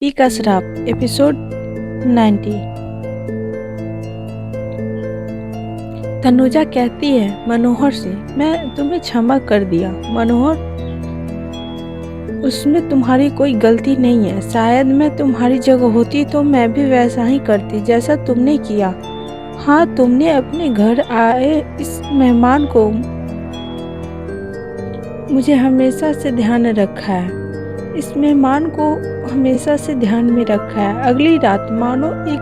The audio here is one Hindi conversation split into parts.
पी का श्राप एपिसोड 90। तनुजा कहती है मनोहर से, मैं तुम्हें क्षमा कर दिया मनोहर, उसमें तुम्हारी कोई गलती नहीं है। शायद मैं तुम्हारी जगह होती तो मैं भी वैसा ही करती जैसा तुमने किया। हाँ, तुमने अपने घर आए इस मेहमान को मुझे हमेशा से ध्यान रखा है, इस मेहमान को हमेशा से ध्यान में रखा है। अगली रात मानो एक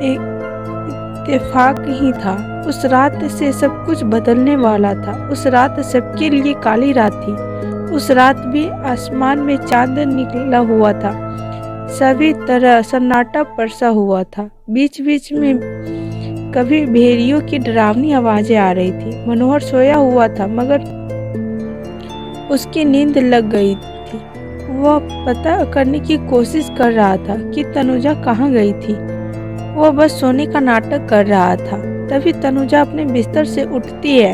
इत्तेफाक ही था। उस रात से सब कुछ बदलने वाला था। उस रात सबके लिए काली रात थी। उस रात भी आसमान में चांद निकला हुआ था। सभी तरह सन्नाटा परसा हुआ था। बीच बीच में कभी भेड़ियों की डरावनी आवाजें आ रही थी। मनोहर सोया हुआ था मगर उसकी नींद लग गई थी। वह पता करने की कोशिश कर रहा था कि तनुजा कहाँ गई थी। वह बस सोने का नाटक कर रहा था। तभी तनुजा अपने बिस्तर से उठती है।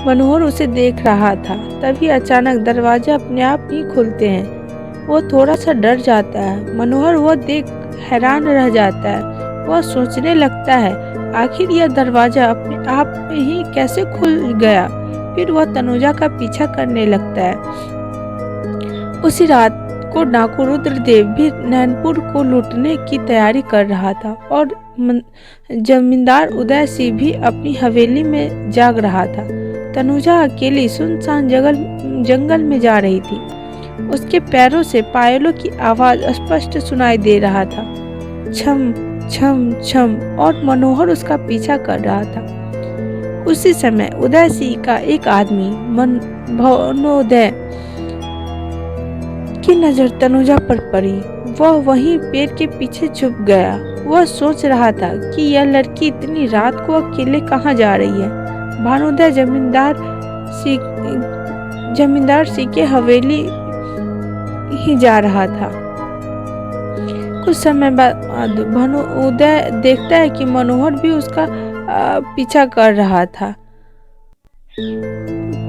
मनोहर उसे देख रहा था। तभी अचानक दरवाजे अपने आप ही खुलते हैं। वो थोड़ा सा डर जाता है। मनोहर वह देख हैरान रह जाता है। वह सोचने लगता है आखिर यह दरवाजा अपने आप ही कैसे खुल गया। फिर वह तनुजा का पीछा करने लगता है। उसी रात को डाकू रुद्रदेव भी नैनपुर को लूटने की तैयारी कर रहा था और जमींदार उदय सिंह भी अपनी हवेली में जाग रहा था। तनुजा अकेली सुनसान जंगल में जा रही थी। उसके पैरों से पायलों की आवाज स्पष्ट सुनाई दे रहा था, छम छम छम, और मनोहर उसका पीछा कर रहा था। उसी समय उदय सिंह का एक आदमी भानोदय की नजर तनुजा पर पड़ी। वह वहीं पेड़ के पीछे छुप गया। वह सोच रहा था कि यह लड़की इतनी रात को अकेले कहाँ जा रही है। भानोदय जमींदार सिंह के हवेली ही जा रहा था। कुछ समय बाद भानोदय देखता है कि मनोहर भी उसका पीछा कर रहा था।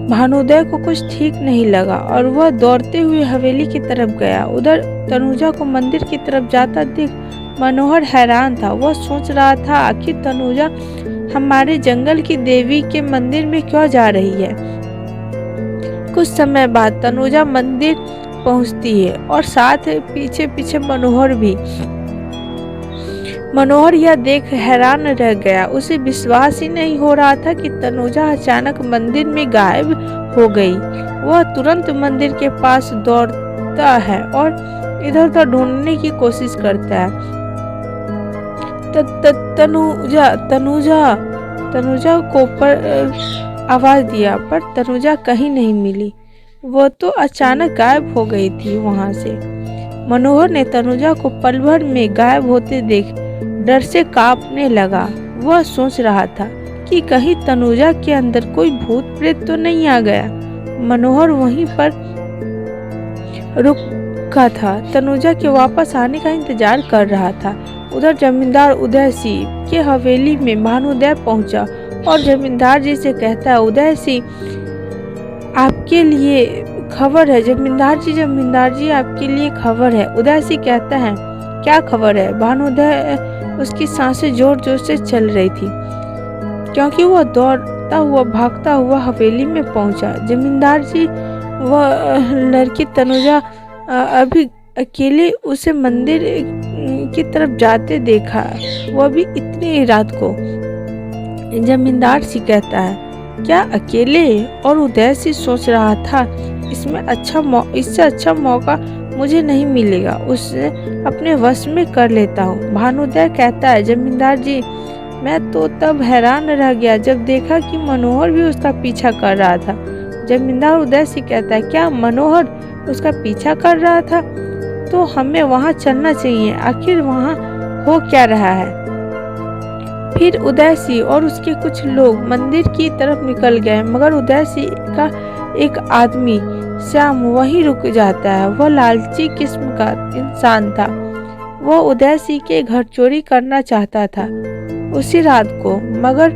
भानोदय को कुछ ठीक नहीं लगा और वह दौड़ते हुए हवेली की तरफ गया। उधर तनुजा को मंदिर की तरफ जाता देख मनोहर हैरान था। वह सोच रहा था आखिर तनुजा हमारे जंगल की देवी के मंदिर में क्यों जा रही है। कुछ समय बाद तनुजा मंदिर पहुंचती है और साथ पीछे पीछे मनोहर भी। मनोहर यह देख हैरान रह गया। उसे विश्वास ही नहीं हो रहा था कि तनुजा अचानक मंदिर में गायब हो गई। वह तुरंत मंदिर के पास दौड़ता है और इधर उधर ढूंढने की कोशिश करता है। तनुजा को पर आवाज दिया पर तनुजा कहीं नहीं मिली। वह तो अचानक गायब हो गई थी वहां से। मनोहर ने तनुजा को पल भर में गायब होते देख डर से कांपने लगा। वह सोच रहा था कि कहीं तनुजा के अंदर कोई भूत प्रेत तो नहीं आ गया। मनोहर वहीं पर रुका था, तनुजा के वापस आने का इंतजार कर रहा था। उधर जमींदार उदय सिंह के हवेली में भानोदय पहुंचा और जमींदार जी से कहता है, उदय सिंह आपके लिए खबर है। जमींदार जी आपके लिए खबर है। उदय सिंह कहता है, क्या खबर है। भानोदय उसकी सांसें जोर जोर से चल रही थी क्योंकि वह दौड़ता हुआ भागता हुआ हवेली में पहुंचा। जमींदार जी वह लड़की तनुजा अभी अकेले उसे मंदिर की तरफ जाते देखा, वह भी इतनी रात को। जमींदार सी कहता है, क्या अकेले। और उदय सिंह सोच रहा था इससे अच्छा मौका मुझे नहीं मिलेगा, उसे अपने वश में कर लेता हूँ। भानोदय कहता है, जमींदार जी मैं तो तब हैरान रह गया जब देखा कि मनोहर भी उसका पीछा कर रहा था। जमींदार उदय से कहता है, क्या मनोहर उसका पीछा कर रहा था, तो हमें वहां चलना चाहिए, आखिर वहां हो क्या रहा है। फिर उदय सिंह और उसके कुछ लोग मंदिर की तरफ निकल गए मगर उदय सिंह का एक आदमी श्याम वहीं रुक जाता है। वह लालची किस्म का इंसान था। वह उदय सिंह के घर चोरी करना चाहता था उसी रात को, मगर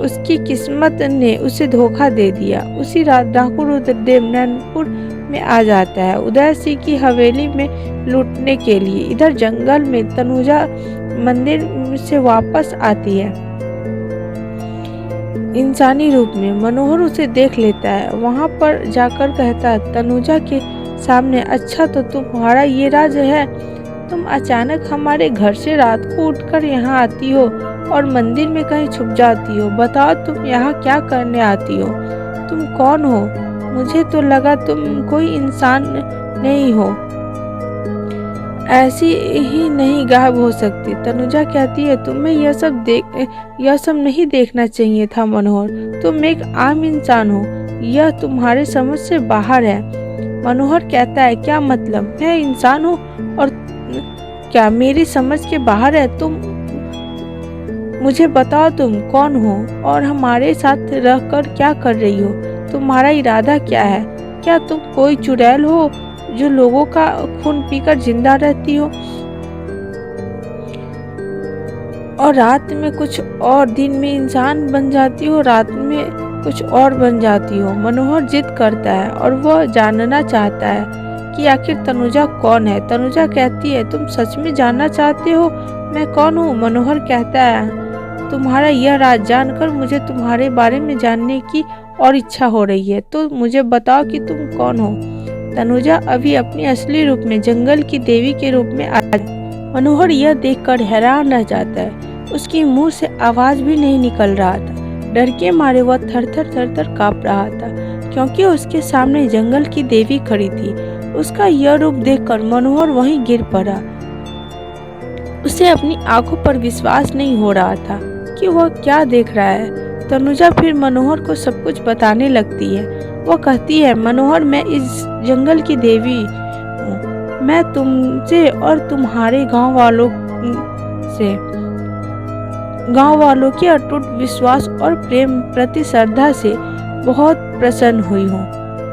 उसकी किस्मत ने उसे धोखा दे दिया। उसी रात डाकू रुद्रदेव नैनपुर में आ जाता है उदय सिंह की हवेली में लूटने के लिए। इधर जंगल में तनुजा मंदिर से वापस आती है इंसानी रूप में। मनोहर उसे देख लेता है, वहां पर जाकर कहता है तनुजा के सामने, अच्छा तो तुम्हारा ये राज है, तुम अचानक हमारे घर से रात को उठकर यहाँ आती हो और मंदिर में कहीं छुप जाती हो। बताओ तुम यहाँ क्या करने आती हो, तुम कौन हो? मुझे तो लगा तुम कोई इंसान नहीं हो, ऐसी ही नहीं गायब हो सकती। तनुजा कहती है तुम्हें यह सब नहीं देखना चाहिए था मनोहर, तुम एक आम इंसान हो, यह तुम्हारे समझ से बाहर है। मनोहर कहता है क्या मतलब, मैं इंसान हूँ और क्या मेरी समझ के बाहर है? तुम मुझे बताओ तुम कौन हो और हमारे साथ रहकर क्या कर रही हो, तुम्हारा इरादा क्या है? क्या तुम कोई चुड़ैल हो जो लोगों का खून पीकर जिंदा रहती हो और रात में कुछ और, दिन में इंसान बन जाती हो, रात में कुछ और बन जाती हो? मनोहर जिद करता है और वह जानना चाहता है कि आखिर तनुजा कौन है। तनुजा कहती है तुम सच में जानना चाहते हो मैं कौन हूँ? मनोहर कहता है तुम्हारा यह राज जानकर मुझे तुम्हारे बारे में जानने की और इच्छा हो रही है, तो मुझे बताओ कि तुम कौन हो। तनुजा अभी अपनी असली रूप में जंगल की देवी के रूप में आ। मनोहर यह देखकर हैरान रह जाता है, उसके मुंह से आवाज भी नहीं निकल रहा था। डर के मारे वह थर-थर कांप रहा था, क्योंकि उसके सामने जंगल की देवी खड़ी थी। उसका यह रूप देखकर मनोहर वहीं गिर पड़ा। उसे अपनी आंखों पर विश्वास नहीं हो रहा था कि वह क्या देख रहा है। तनुजा फिर मनोहर को सब कुछ बताने लगती है। वह कहती है मनोहर, मैं इस जंगल की देवी हूँ, मैं तुमसे और तुम्हारे गांव वालों के अटूट विश्वास और प्रेम प्रति श्रद्धा से बहुत प्रसन्न हुई हूँ।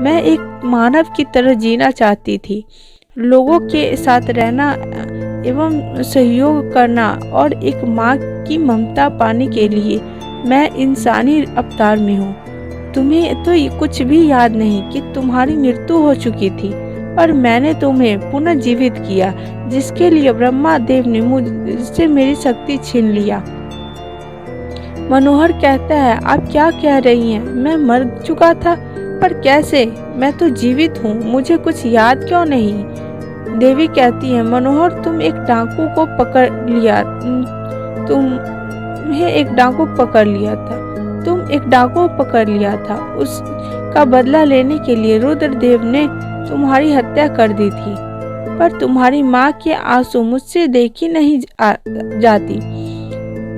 मैं एक मानव की तरह जीना चाहती थी, लोगों के साथ रहना एवं सहयोग करना और एक माँ की ममता पाने के लिए मैं इंसानी अवतार में हूँ। तुम्हें तो कुछ भी याद नहीं कि तुम्हारी मृत्यु हो चुकी थी, पर मैंने तुम्हें पुनः जीवित किया, जिसके लिए ब्रह्मा देव ने मुझसे मेरी शक्ति छीन लिया। मनोहर कहता है आप क्या कह रही हैं? मैं मर चुका था, पर कैसे? मैं तो जीवित हूँ, मुझे कुछ याद क्यों नहीं? देवी कहती है मनोहर, तुम एक डाकू को पकड़ लिया था। उसका बदला लेने के लिए रुद्रदेव ने तुम्हारी हत्या कर दी थी, पर तुम्हारी माँ के आंसू मुझसे देखी नहीं जाती।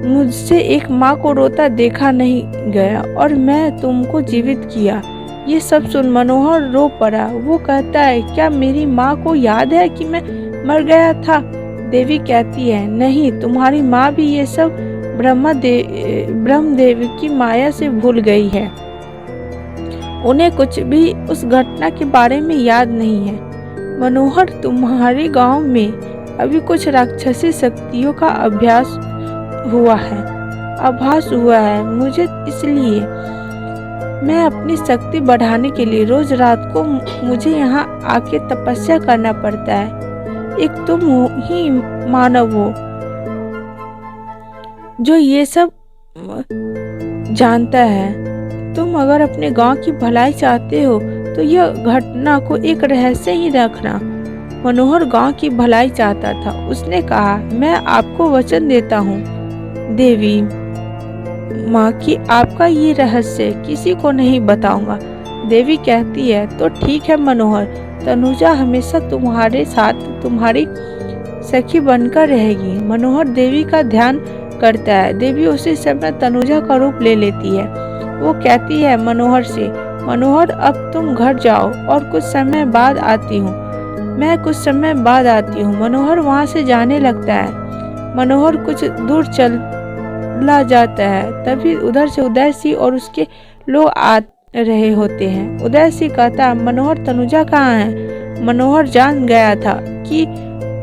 मुझसे एक माँ को रोता देखा नहीं गया और मैं तुमको जीवित किया। ये सब सुन मनोहर रो पड़ा। वो कहता है क्या मेरी माँ को याद है कि मैं मर गया था? देवी कहती है नहीं, तुम्हारी माँ भी ये सब ब्रह्मदेव की माया से भूल गई है, उन्हें कुछ भी उस घटना के बारे में याद नहीं है। मनोहर, तुम्हारे गांव में अभी कुछ राक्षसी शक्तियों का आभास हुआ है मुझे, इसलिए मैं अपनी शक्ति बढ़ाने के लिए रोज रात को मुझे यहाँ आके तपस्या करना पड़ता है। एक तुम ही मानव हो जो ये सब जानता है। तुम अगर अपने गांव की भलाई चाहते हो तो यह घटना को एक रहस्य ही रखना। मनोहर गांव की भलाई चाहता था। उसने कहा मैं आपको वचन देता हूँ देवी माँ की आपका ये रहस्य किसी को नहीं बताऊंगा। देवी कहती है तो ठीक है मनोहर, तनुजा हमेशा तुम्हारे साथ तुम्हारी सखी बनकर रहेगी। मनोहर देवी का ध्यान करता है। देवी उसी समय तनुजा का रूप ले लेती है। वो कहती है मनोहर से, मनोहर अब तुम घर जाओ और कुछ समय बाद आती हूँ। मैं कुछ समय बाद आती हूँ। मनोहर वहाँ से जाने लगता है। मनोहर कुछ दूर चला जाता है, तभी उधर से उदय सिंह और उसके लोग आ रहे होते हैं। उदय सिंह कहता है मनोहर तनुजा कहाँ है? मनोहर जान गया था कि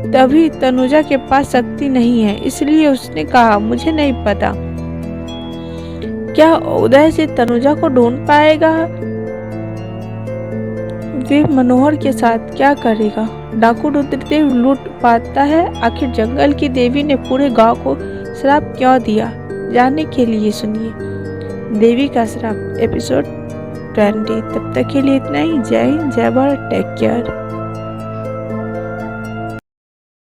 तभी तनुजा के पास शक्ति नहीं है, इसलिए उसने कहा मुझे नहीं पता। क्या उदय से तनुजा को ढूंढ पाएगा? वे मनोहर के साथ क्या करेगा? डाकू रुद्रदेव लूट पाता है? आखिर जंगल की देवी ने पूरे गांव को श्राप क्यों दिया? जानने के लिए सुनिए देवी का श्राप एपिसोड 20। तब तक के लिए इतना ही। जय हिंद, जय भारत, टेक केयर।